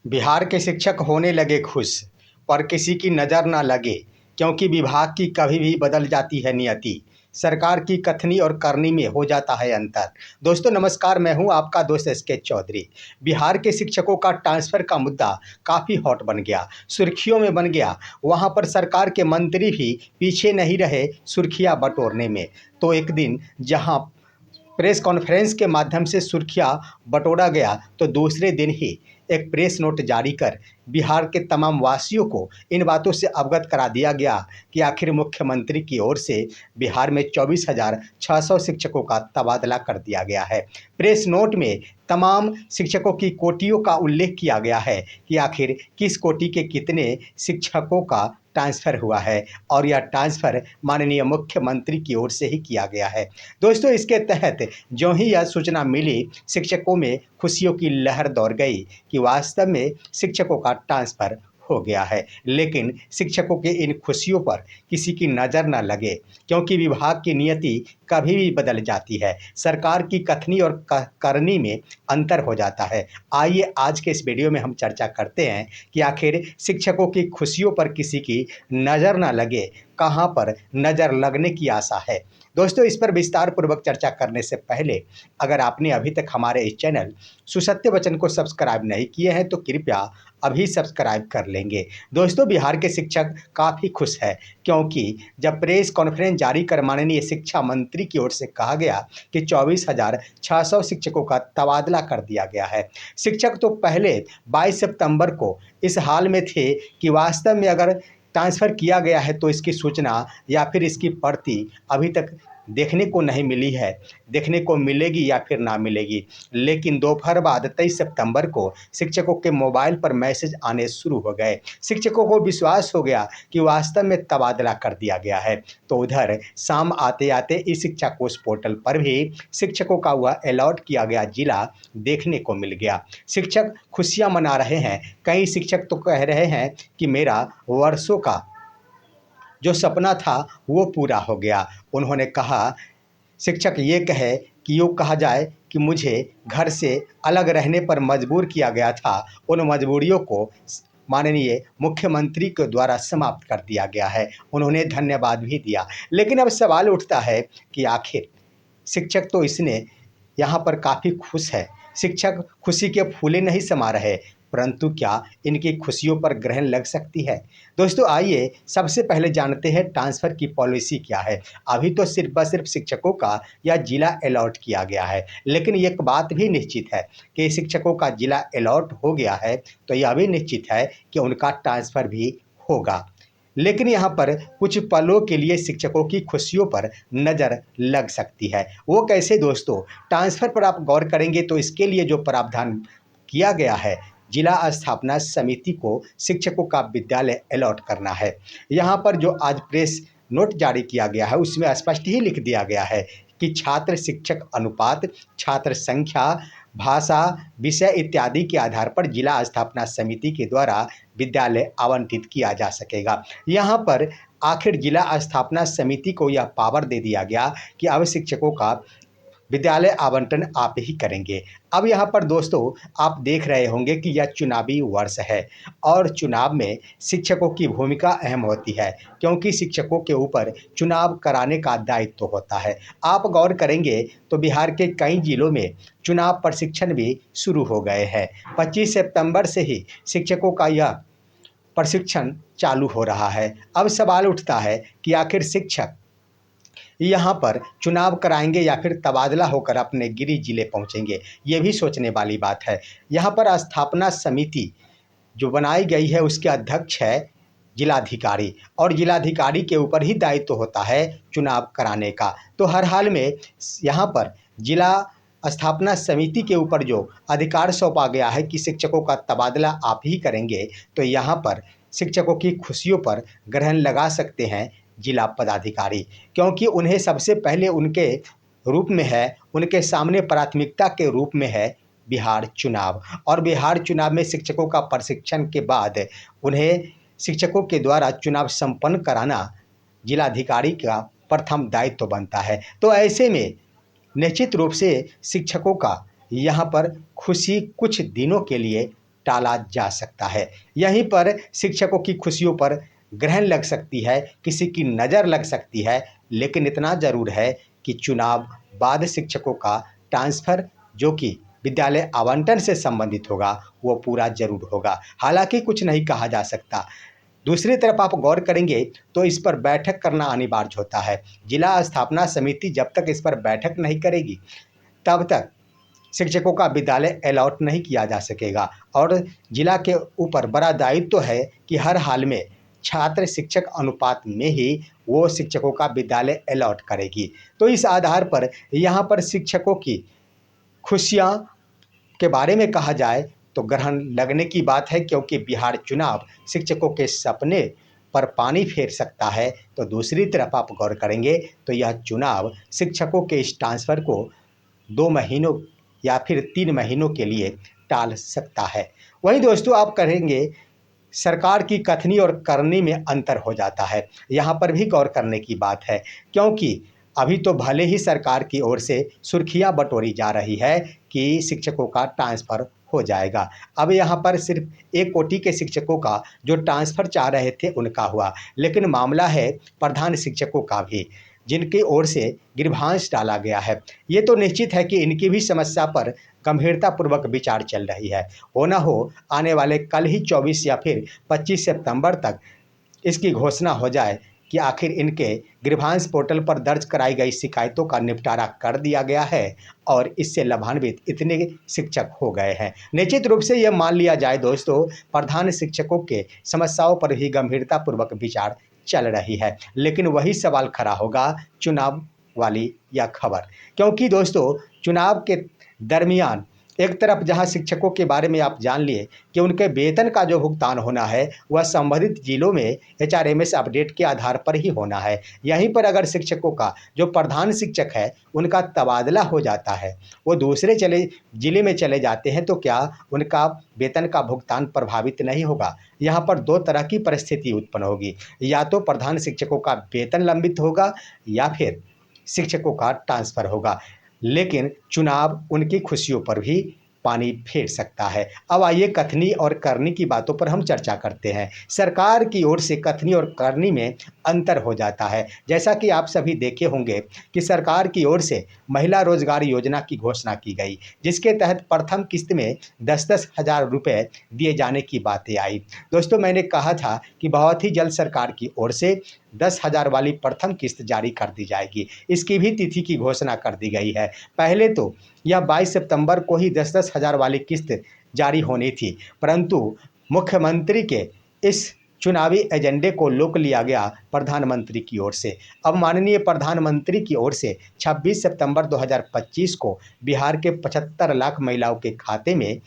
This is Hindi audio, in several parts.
बिहार के शिक्षक होने लगे खुश, पर किसी की नज़र न लगे, क्योंकि विभाग की कभी भी बदल जाती है नियति। सरकार की कथनी और करनी में हो जाता है अंतर। दोस्तों नमस्कार, मैं हूं आपका दोस्त एसके चौधरी। बिहार के शिक्षकों का ट्रांसफ़र का मुद्दा काफ़ी हॉट बन गया, सुर्खियों में बन गया। वहां पर सरकार के मंत्री भी पीछे नहीं रहे सुर्खियां बटोरने में। तो एक दिन जहां प्रेस कॉन्फ्रेंस के माध्यम से सुर्खियां बटोरा गया, तो दूसरे दिन ही एक प्रेस नोट जारी कर बिहार के तमाम वासियों को इन बातों से अवगत करा दिया गया कि आखिर मुख्यमंत्री की ओर से बिहार में 24,600 शिक्षकों का तबादला कर दिया गया है। प्रेस नोट में तमाम शिक्षकों की कोटियों का उल्लेख किया गया है कि आखिर किस कोटि के कितने शिक्षकों का ट्रांसफ़र हुआ है, और यह ट्रांसफ़र माननीय मुख्यमंत्री की ओर से ही किया गया है। दोस्तों इसके तहत जो ही यह सूचना मिली, शिक्षकों में खुशियों की लहर दौड़ गई कि वास्तव में शिक्षकों का ट्रांसफ़र हो गया है। लेकिन शिक्षकों के इन खुशियों पर किसी की नज़र न लगे, क्योंकि विभाग की नियति कभी भी बदल जाती है। सरकार की कथनी और करनी में अंतर हो जाता है। आइए आज के इस वीडियो में हम चर्चा करते हैं कि आखिर शिक्षकों की खुशियों पर किसी की नज़र न लगे, कहाँ पर नज़र लगने की आशा है। दोस्तों इस पर विस्तार पूर्वक चर्चा करने से पहले अगर आपने अभी तक हमारे इस चैनल सुसत्य वचन को सब्सक्राइब नहीं किए हैं तो कृपया अभी सब्सक्राइब कर लेंगे। दोस्तों बिहार के शिक्षक काफ़ी खुश है, क्योंकि जब प्रेस कॉन्फ्रेंस जारी कर माननीय शिक्षा मंत्री की ओर से कहा गया कि 24,600 शिक्षकों का तबादला कर दिया गया है। शिक्षक तो पहले 22 सितंबर को इस हाल में थे कि वास्तव में अगर ट्रांसफ़र किया गया है तो इसकी सूचना या फिर इसकी प्रति अभी तक देखने को नहीं मिली है, देखने को मिलेगी या फिर ना मिलेगी। लेकिन दोपहर बाद 23 सितंबर को शिक्षकों के मोबाइल पर मैसेज आने शुरू हो गए। शिक्षकों को विश्वास हो गया कि वास्तव में तबादला कर दिया गया है। तो उधर शाम आते आते ई शिक्षा कोष पोर्टल पर भी शिक्षकों का वह अलॉट किया गया जिला देखने को मिल गया। शिक्षक खुशियाँ मना रहे हैं। कई शिक्षक तो कह रहे हैं कि मेरा वर्षों का जो सपना था वो पूरा हो गया। उन्होंने कहा, शिक्षक ये कहे कि यूँ कहा जाए कि मुझे घर से अलग रहने पर मजबूर किया गया था, उन मजबूरियों को माननीय मुख्यमंत्री के द्वारा समाप्त कर दिया गया है। उन्होंने धन्यवाद भी दिया। लेकिन अब सवाल उठता है कि आखिर शिक्षक तो इसने यहाँ पर काफ़ी खुश है, शिक्षक खुशी के फूले नहीं समा रहे, परंतु क्या इनकी खुशियों पर ग्रहण लग सकती है। दोस्तों आइए सबसे पहले जानते हैं ट्रांसफ़र की पॉलिसी क्या है। अभी तो सिर्फ ब सिर्फ शिक्षकों का यह जिला अलॉट किया गया है, लेकिन एक बात भी निश्चित है कि शिक्षकों का जिला अलॉट हो गया है तो यह भी निश्चित है कि उनका ट्रांसफ़र भी होगा। लेकिन यहाँ पर कुछ पलों के लिए शिक्षकों की खुशियों पर नज़र लग सकती है। वो कैसे दोस्तों? ट्रांसफ़र पर आप गौर करेंगे तो इसके लिए जो प्रावधान किया गया है, जिला स्थापना समिति को शिक्षकों का विद्यालय अलॉट करना है। यहाँ पर जो आज प्रेस नोट जारी किया गया है उसमें स्पष्ट ही लिख दिया गया है कि छात्र शिक्षक अनुपात, छात्र संख्या, भाषा, विषय इत्यादि के आधार पर जिला स्थापना समिति के द्वारा विद्यालय आवंटित किया जा सकेगा। यहाँ पर आखिर जिला स्थापना समिति को यह पावर दे दिया गया कि अब शिक्षकों का विद्यालय आवंटन आप ही करेंगे। अब यहाँ पर दोस्तों आप देख रहे होंगे कि यह चुनावी वर्ष है और चुनाव में शिक्षकों की भूमिका अहम होती है, क्योंकि शिक्षकों के ऊपर चुनाव कराने का दायित्व तो होता है। आप गौर करेंगे तो बिहार के कई जिलों में चुनाव प्रशिक्षण भी शुरू हो गए हैं। 25 सितंबर से ही शिक्षकों का यह प्रशिक्षण चालू हो रहा है। अब सवाल उठता है कि आखिर शिक्षक यहाँ पर चुनाव कराएंगे या फिर तबादला होकर अपने गृह जिले पहुँचेंगे, ये भी सोचने वाली बात है। यहाँ पर स्थापना समिति जो बनाई गई है उसके अध्यक्ष है जिलाधिकारी, और जिलाधिकारी के ऊपर ही दायित्व होता है चुनाव कराने का। तो हर हाल में यहाँ पर जिला स्थापना समिति के ऊपर जो अधिकार सौंपा गया है कि शिक्षकों का तबादला आप ही करेंगे, तो यहाँ पर शिक्षकों की खुशियों पर ग्रहण लगा सकते हैं जिला पदाधिकारी, क्योंकि उन्हें सबसे पहले उनके रूप में है, उनके सामने प्राथमिकता के रूप में है बिहार चुनाव। और बिहार चुनाव में शिक्षकों का प्रशिक्षण के बाद उन्हें शिक्षकों के द्वारा चुनाव संपन्न कराना जिलाधिकारी का प्रथम दायित्व बनता है। तो ऐसे में निश्चित रूप से शिक्षकों का यहाँ पर खुशी कुछ दिनों के लिए टाला जा सकता है। यहीं पर शिक्षकों की खुशियों पर ग्रहण लग सकती है, किसी की नज़र लग सकती है, लेकिन इतना ज़रूर है कि चुनाव बाद शिक्षकों का ट्रांसफ़र जो कि विद्यालय आवंटन से संबंधित होगा, वो पूरा ज़रूर होगा। हालाँकि कुछ नहीं कहा जा सकता। दूसरी तरफ आप गौर करेंगे तो इस पर बैठक करना अनिवार्य होता है। जिला स्थापना समिति जब तक इस पर बैठक नहीं करेगी, तब तक शिक्षकों का विद्यालय अलॉट नहीं किया जा सकेगा और जिला के ऊपर बड़ा दायित्व तो है कि हर हाल में छात्र शिक्षक अनुपात में ही वो शिक्षकों का विद्यालय अलॉट करेगी। तो इस आधार पर यहाँ पर शिक्षकों की खुशियाँ के बारे में कहा जाए तो ग्रहण लगने की बात है, क्योंकि बिहार चुनाव शिक्षकों के सपने पर पानी फेर सकता है। तो दूसरी तरफ आप गौर करेंगे तो यह चुनाव शिक्षकों के इस ट्रांसफ़र को 2 महीनों या फिर 3 महीनों के लिए टाल सकता है। वहीं दोस्तों आप कहेंगे सरकार की कथनी और करनी में अंतर हो जाता है। यहाँ पर भी गौर करने की बात है, क्योंकि अभी तो भले ही सरकार की ओर से सुर्खियाँ बटोरी जा रही है कि शिक्षकों का ट्रांसफ़र हो जाएगा। अब यहाँ पर सिर्फ एक कोटि के शिक्षकों का जो ट्रांसफ़र चाह रहे थे उनका हुआ, लेकिन मामला है प्रधान शिक्षकों का भी, जिनकी ओर से गिरभांस डाला गया है। ये तो निश्चित है कि इनकी भी समस्या पर गंभीरतापूर्वक विचार चल रही है। हो ना हो आने वाले कल ही 24 या फिर 25 सितंबर तक इसकी घोषणा हो जाए कि आखिर इनके ग्रीवांस पोर्टल पर दर्ज कराई गई शिकायतों का निपटारा कर दिया गया है और इससे लाभान्वित इतने शिक्षक हो गए हैं। निश्चित रूप से यह मान लिया जाए दोस्तों, प्रधान शिक्षकों के समस्याओं पर ही गंभीरतापूर्वक विचार चल रही है, लेकिन वही सवाल खड़ा होगा चुनाव वाली यह खबर, क्योंकि दोस्तों चुनाव के दरमियान एक तरफ जहां शिक्षकों के बारे में आप जान लिए कि उनके वेतन का जो भुगतान होना है वह संबंधित जिलों में एचआरएमएस अपडेट के आधार पर ही होना है। यहीं पर अगर शिक्षकों का जो प्रधान शिक्षक है उनका तबादला हो जाता है, वो दूसरे जिले में चले जाते हैं, तो क्या उनका वेतन का भुगतान प्रभावित नहीं होगा? यहाँ पर दो तरह की परिस्थिति उत्पन्न होगी, या तो प्रधान शिक्षकों का वेतन लंबित होगा या फिर शिक्षकों का ट्रांसफ़र होगा। लेकिन चुनाव उनकी खुशियों पर भी पानी फेर सकता है। अब आइए कथनी और करनी की बातों पर हम चर्चा करते हैं। सरकार की ओर से कथनी और करनी में अंतर हो जाता है। जैसा कि आप सभी देखे होंगे कि सरकार की ओर से महिला रोजगार योजना की घोषणा की गई, जिसके तहत प्रथम किस्त में 10-10 हज़ार रुपये दिए जाने की बातें आई। दोस्तों मैंने कहा था कि बहुत ही जल्द सरकार की ओर से 10,000 वाली प्रथम किस्त जारी कर दी जाएगी। इसकी भी तिथि की घोषणा कर दी गई है। पहले तो यह 22 सितंबर को ही 10-10 हज़ार वाली किस्त जारी होनी थी, परंतु मुख्यमंत्री के इस चुनावी एजेंडे को रोक लिया गया प्रधानमंत्री की ओर से। अब माननीय प्रधानमंत्री की ओर से 26 सितंबर 2025 को बिहार के 75 लाख महिलाओं के खाते में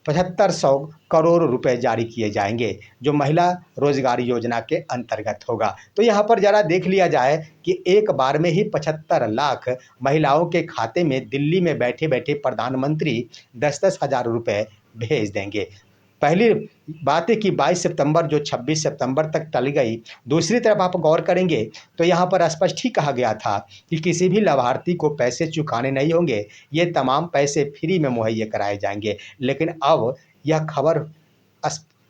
7500 करोड़ रुपए जारी किए जाएंगे, जो महिला रोजगार योजना के अंतर्गत होगा। तो यहाँ पर ज़रा देख लिया जाए कि एक बार में ही 75 लाख महिलाओं के खाते में दिल्ली में बैठे बैठे प्रधानमंत्री 10-10 हज़ार रुपये भेज देंगे। पहली बात है कि 22 सितंबर जो 26 सितंबर तक टल गई। दूसरी तरफ आप गौर करेंगे तो यहाँ पर स्पष्ट ही कहा गया था कि किसी भी लाभार्थी को पैसे चुकाने नहीं होंगे, ये तमाम पैसे फ्री में मुहैया कराए जाएंगे। लेकिन अब यह खबर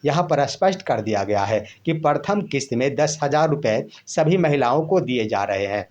यहाँ पर स्पष्ट कर दिया गया है कि प्रथम किस्त में 10,000 रुपये सभी महिलाओं को दिए जा रहे हैं।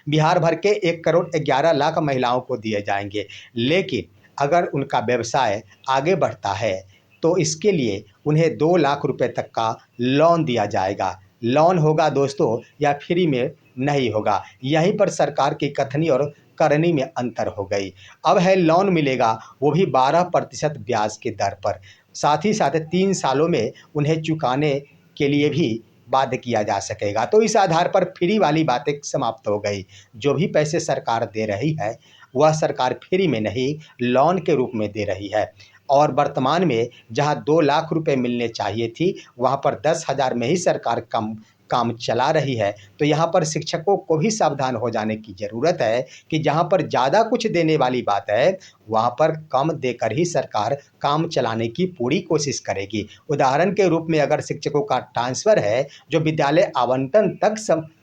बिहार भर के 1 करोड़ 11 लाख महिलाओं को दिए जाएंगे। लेकिन अगर उनका व्यवसाय आगे बढ़ता है तो इसके लिए उन्हें 2 लाख रुपए तक का लोन दिया जाएगा। लोन होगा दोस्तों या फ्री में नहीं होगा। यहीं पर सरकार की कथनी और करनी में अंतर हो गई। अब है लोन मिलेगा, वो भी 12% ब्याज की दर पर। साथ ही साथ 3 सालों में उन्हें चुकाने के लिए भी बाध्य किया जा सकेगा। तो इस आधार पर फ्री वाली बातें समाप्त हो गई। जो भी पैसे सरकार दे रही है वह सरकार फ्री में नहीं, लोन के रूप में दे रही है। और वर्तमान में जहां 2 लाख रुपए मिलने चाहिए थी, वहां पर 10,000 में ही सरकार काम चला रही है। तो यहाँ पर शिक्षकों को भी सावधान हो जाने की ज़रूरत है कि जहाँ पर ज़्यादा कुछ देने वाली बात है, वहाँ पर कम देकर ही सरकार काम चलाने की पूरी कोशिश करेगी। उदाहरण के रूप में अगर शिक्षकों का ट्रांसफ़र है, जो विद्यालय आवंटन तक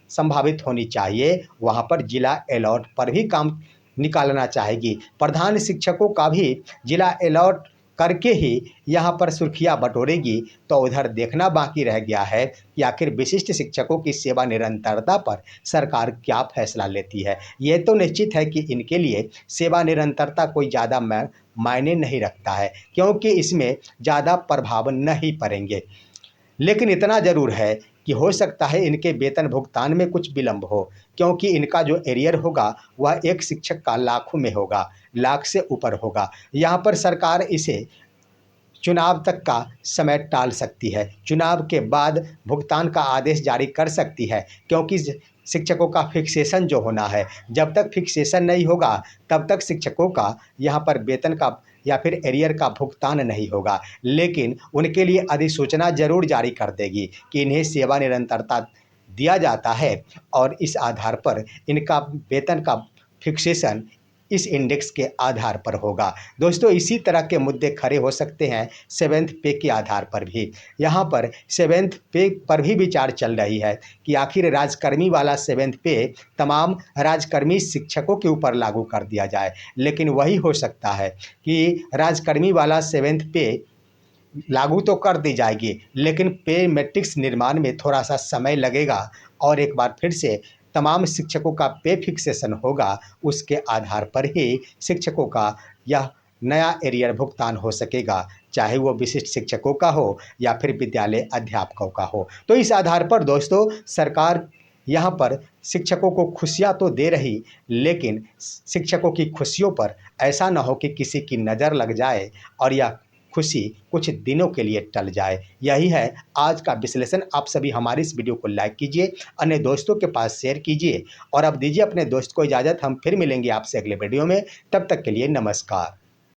संभावित होनी चाहिए, वहाँ पर जिला अलॉट पर भी काम निकालना चाहेगी। प्रधान शिक्षकों का भी जिला अलॉट करके ही यहाँ पर सुर्खियाँ बटोरेगी, तो उधर देखना बाकी रह गया है कि आखिर विशिष्ट शिक्षकों की सेवा निरंतरता पर सरकार क्या फैसला लेती है। ये तो निश्चित है कि इनके लिए सेवा निरंतरता कोई ज़्यादा मायने नहीं रखता है, क्योंकि इसमें ज़्यादा प्रभाव नहीं पड़ेंगे। लेकिन इतना ज़रूर है कि हो सकता है इनके वेतन भुगतान में कुछ विलंब हो, क्योंकि इनका जो एरियर होगा वह एक शिक्षक का लाखों में होगा, लाख से ऊपर होगा। यहाँ पर सरकार इसे चुनाव तक का समय टाल सकती है, चुनाव के बाद भुगतान का आदेश जारी कर सकती है, क्योंकि शिक्षकों का फिक्सेशन जो होना है, जब तक फिक्सेशन नहीं होगा तब तक शिक्षकों का यहाँ पर वेतन का या फिर एरियर का भुगतान नहीं होगा। लेकिन उनके लिए अधिसूचना ज़रूर जारी कर देगी कि इन्हें सेवा निरंतरता दिया जाता है और इस आधार पर इनका वेतन का फिक्सेशन इस इंडेक्स के आधार पर होगा। दोस्तों, इसी तरह के मुद्दे खड़े हो सकते हैं सेवेंथ पे के आधार पर भी। यहाँ पर सेवेंथ पे पर भी विचार चल रही है कि आखिर राजकर्मी वाला सेवेंथ पे तमाम राजकर्मी शिक्षकों के ऊपर लागू कर दिया जाए। लेकिन वही हो सकता है कि राजकर्मी वाला सेवेंथ पे लागू तो कर दी जाएगी, लेकिन पे मैट्रिक्स निर्माण में थोड़ा सा समय लगेगा और एक बार फिर से तमाम शिक्षकों का पे फिक्सेशन होगा। उसके आधार पर ही शिक्षकों का यह नया एरियर भुगतान हो सकेगा, चाहे वो विशिष्ट शिक्षकों का हो या फिर विद्यालय अध्यापकों का हो। तो इस आधार पर दोस्तों, सरकार यहाँ पर शिक्षकों को खुशियाँ तो दे रही, लेकिन शिक्षकों की खुशियों पर ऐसा ना हो कि किसी की नज़र लग जाए और यह खुशी कुछ दिनों के लिए टल जाए। यही है आज का विश्लेषण। आप सभी हमारी इस वीडियो को लाइक कीजिए, अन्य दोस्तों के पास शेयर कीजिए और अब दीजिए अपने दोस्त को इजाज़त। हम फिर मिलेंगे आपसे अगले वीडियो में। तब तक के लिए नमस्कार।